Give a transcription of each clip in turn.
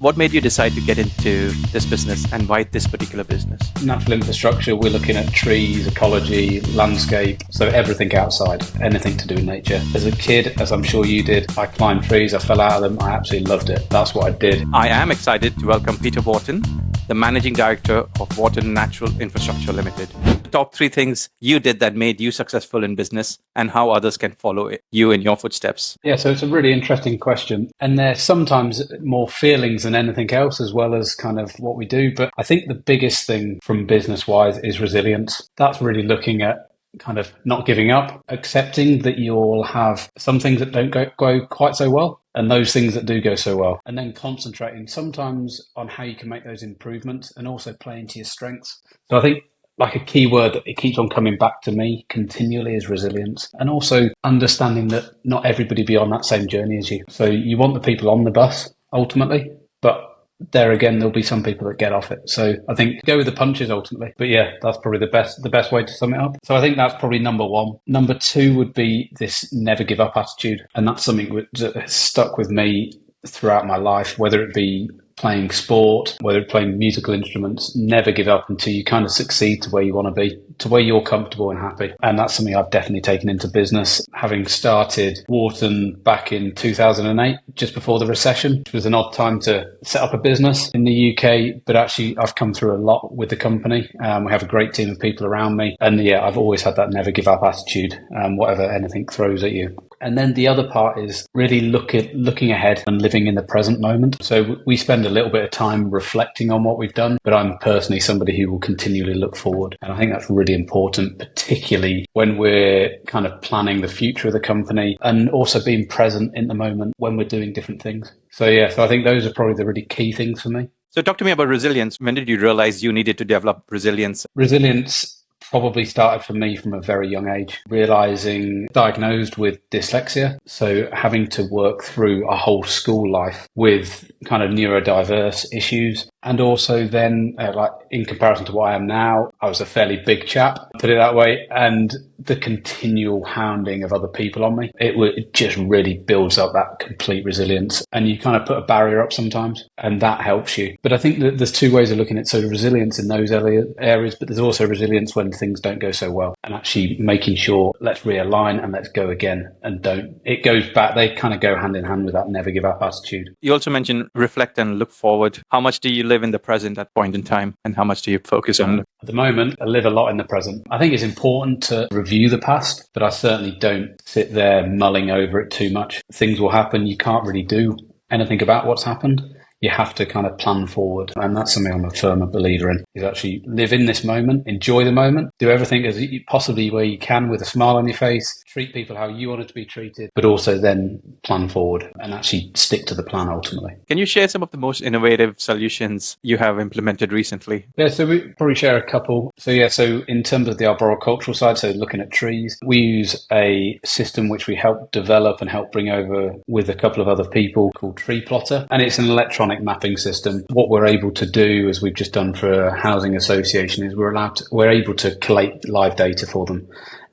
What made you decide to get into this business and why this particular business? Natural infrastructure, we're looking at trees, ecology, landscape, so everything outside, anything to do with nature. As a kid, as I'm sure you did, I climbed trees, I fell out of them, I absolutely loved it. That's what I did. I am excited to welcome Peter Wharton, the Managing Director of Wharton Natural Infrastructure Limited. The top 3 things you did that made you successful in business and how others can follow you in your footsteps. Yeah, so it's a really interesting question. And there's sometimes more feelings than anything else, as well as kind of what we do. But I think the biggest thing from business-wise is resilience. That's really looking at kind of not giving up, accepting that you'll have some things that don't go quite so well and those things that do go so well, and then concentrating sometimes on how you can make those improvements and also playing to your strengths. So I think like a key word that it keeps on coming back to me continually is resilience, and also understanding that not everybody be on that same journey as you. So you want the people on the bus ultimately, but there again, there'll be some people that get off it. So I think go with the punches ultimately. But yeah, that's probably the best way to sum it up. So I think that's probably number 1. Number 2 would be this never give up attitude. And that's something that has stuck with me throughout my life, whether it be playing sport, whether it's playing musical instruments. Never give up until you kind of succeed to where you want to be, to where you're comfortable and happy. And that's something I've definitely taken into business. Having started Wharton back in 2008, just before the recession, which was an odd time to set up a business in the UK, but actually I've come through a lot with the company. We have a great team of people around me. And yeah, I've always had that never give up attitude, whatever anything throws at you. And then the other part is really looking ahead and living in the present moment. So we spend a little bit of time reflecting on what we've done, but I'm personally somebody who will continually look forward. And I think that's really important, particularly when we're kind of planning the future of the company and also being present in the moment when we're doing different things. So yeah, so I think those are probably the really key things for me. So talk to me about resilience. When did you realize you needed to develop resilience? Resilience probably started for me from a very young age, realizing diagnosed with dyslexia. So having to work through a whole school life with kind of neurodiverse issues. And also then, like in comparison to what I am now, I was a fairly big chap, put it that way. And the continual hounding of other people on me, it just really builds up that complete resilience. And you kind of put a barrier up sometimes, and that helps you. But I think that there's 2 ways of looking at sort of resilience in those areas, but there's also resilience when things don't go so well, and actually making sure let's realign and let's go again, and it goes back. They kind of go hand in hand with that never give up attitude. You also mentioned reflect and look forward. How much do you live in the present at point in time, and how much do you focus on? At the moment, I live a lot in the present. I think it's important to review the past, but I certainly don't sit there mulling over it too much. Things will happen. You can't really do anything about what's happened. You have to kind of plan forward. And that's something I'm a firm believer in, is actually live in this moment, enjoy the moment, do everything as possibly where you can with a smile on your face, treat people how you want it to be treated, but also then plan forward and actually stick to the plan ultimately. Can you share some of the most innovative solutions you have implemented recently? Yeah, so we probably share a couple. So in terms of the arboricultural side, so looking at trees, we use a system which we help develop and help bring over with a couple of other people called Tree Plotter. And it's an electronic mapping system. What we're able to do, as we've just done for a housing association, is we're able to collate live data for them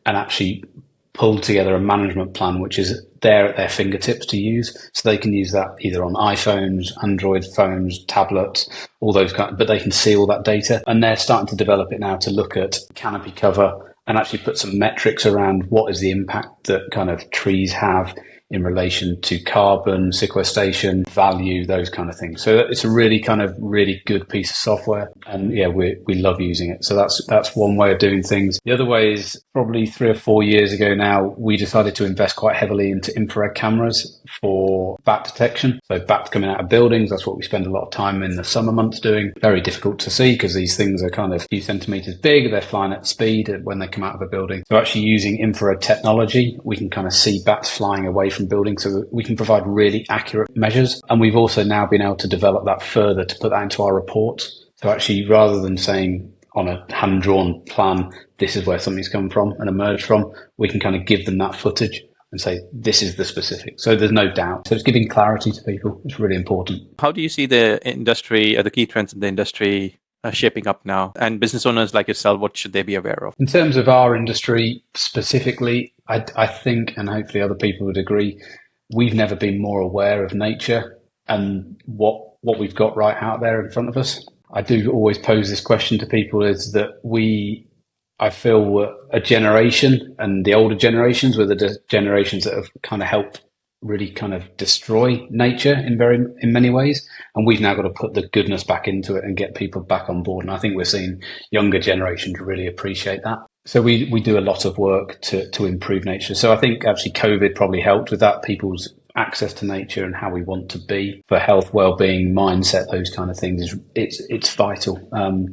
and actually pull together a management plan which is there at their fingertips to use. So they can use that either on iPhones, Android phones, tablets, all those but they can see all that data. And they're starting to develop it now to look at canopy cover and actually put some metrics around what is the impact that kind of trees have in relation to carbon, sequestration, value, those kind of things. So it's a really good piece of software. And yeah, we love using it. So that's one way of doing things. The other way is probably 3 or 4 years ago now, we decided to invest quite heavily into infrared cameras for bat detection. So bats coming out of buildings, that's what we spend a lot of time in the summer months doing. Very difficult to see because these things are kind of a few centimeters big. They're flying at speed when they come out of a building. So actually using infrared technology, we can kind of see bats flying away from buildings, so we can provide really accurate measures. And we've also now been able to develop that further to put that into our reports. So actually, rather than saying on a hand-drawn plan, this is where something's come from and emerged from, we can kind of give them that footage and say, this is the specific. So there's no doubt. So it's giving clarity to people. It's really important. How do you see the industry or the key trends in the industry shaping up now? And business owners like yourself, what should they be aware of? In terms of our industry specifically, I think, and hopefully other people would agree, we've never been more aware of nature and what what we've got right out there in front of us. I do always pose this question to people, is that I feel we're a generation, and the older generations were the generations that have kind of helped really kind of destroy nature in many ways. And we've now got to put the goodness back into it and get people back on board. And I think we're seeing younger generations really appreciate that. So we do a lot of work to improve nature. So I think actually COVID probably helped with that, people's access to nature and how we want to be for health, well-being, mindset, those kind of things. It's vital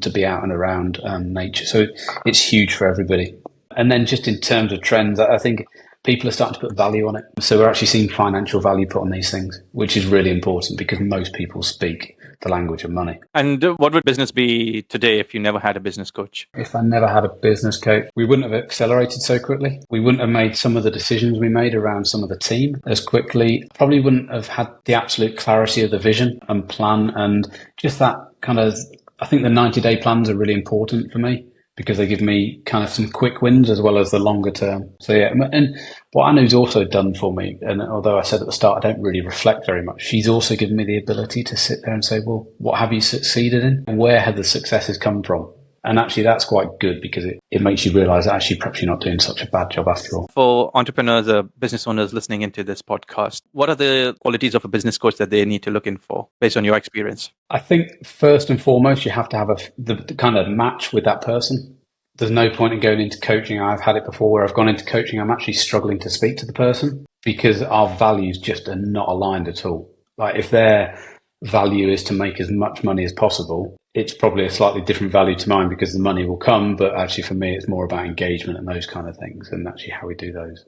to be out and around nature. So it's huge for everybody. And then just in terms of trends, I think people are starting to put value on it. So we're actually seeing financial value put on these things, which is really important because most people speak the language of money. And what would business be today if you never had a business coach? If I never had a business coach, we wouldn't have accelerated so quickly. We wouldn't have made some of the decisions we made around some of the team as quickly. Probably wouldn't have had the absolute clarity of the vision and plan, and just that kind of, I think the 90-day plans are really important for me, because they give me kind of some quick wins as well as the longer term. So yeah, and what Anu's also done for me, and although I said at the start I don't really reflect very much, she's also given me the ability to sit there and say, well, what have you succeeded in? And where have the successes come from? And actually that's quite good, because it makes you realise that actually perhaps you're not doing such a bad job after all. For entrepreneurs or business owners listening into this podcast, what are the qualities of a business coach that they need to look in for based on your experience? I think first and foremost, you have to have the kind of match with that person. There's no point in going into coaching. I've had it before where I've gone into coaching, I'm actually struggling to speak to the person because our values just are not aligned at all. Like if their value is to make as much money as possible, it's probably a slightly different value to mine because the money will come. But actually for me, it's more about engagement and those kind of things, and actually how we do those.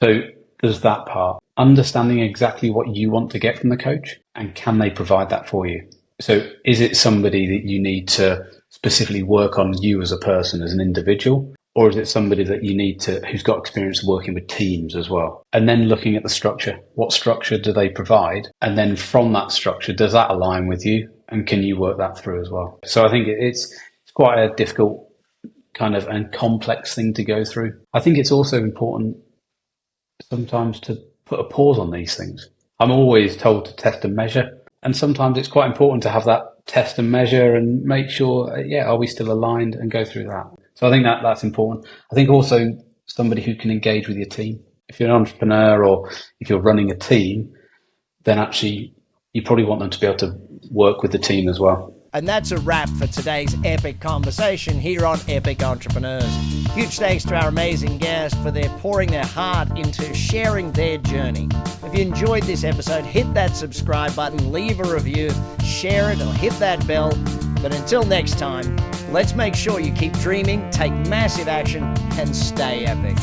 So there's that part. Understanding exactly what you want to get from the coach, and can they provide that for you? So is it somebody that you need to specifically work on you as a person, as an individual? Or is it somebody that you need to, who's got experience working with teams as well? And then looking at the structure. What structure do they provide? And then from that structure, does that align with you? And can you work that through as well? So I think it's quite a difficult kind of and complex thing to go through. I think it's also important sometimes to put a pause on these things. I'm always told to test and measure. And sometimes it's quite important to have that test and measure and make sure, are we still aligned, and go through that. So I think that's important. I think also somebody who can engage with your team. If you're an entrepreneur or if you're running a team, then actually you probably want them to be able to work with the team as well. And that's a wrap for today's epic conversation here on Epic Entrepreneurs. Huge thanks to our amazing guests for their pouring their heart into sharing their journey. If you enjoyed this episode, hit that subscribe button, leave a review, share it, or hit that bell. But until next time, let's make sure you keep dreaming, take massive action, and stay epic.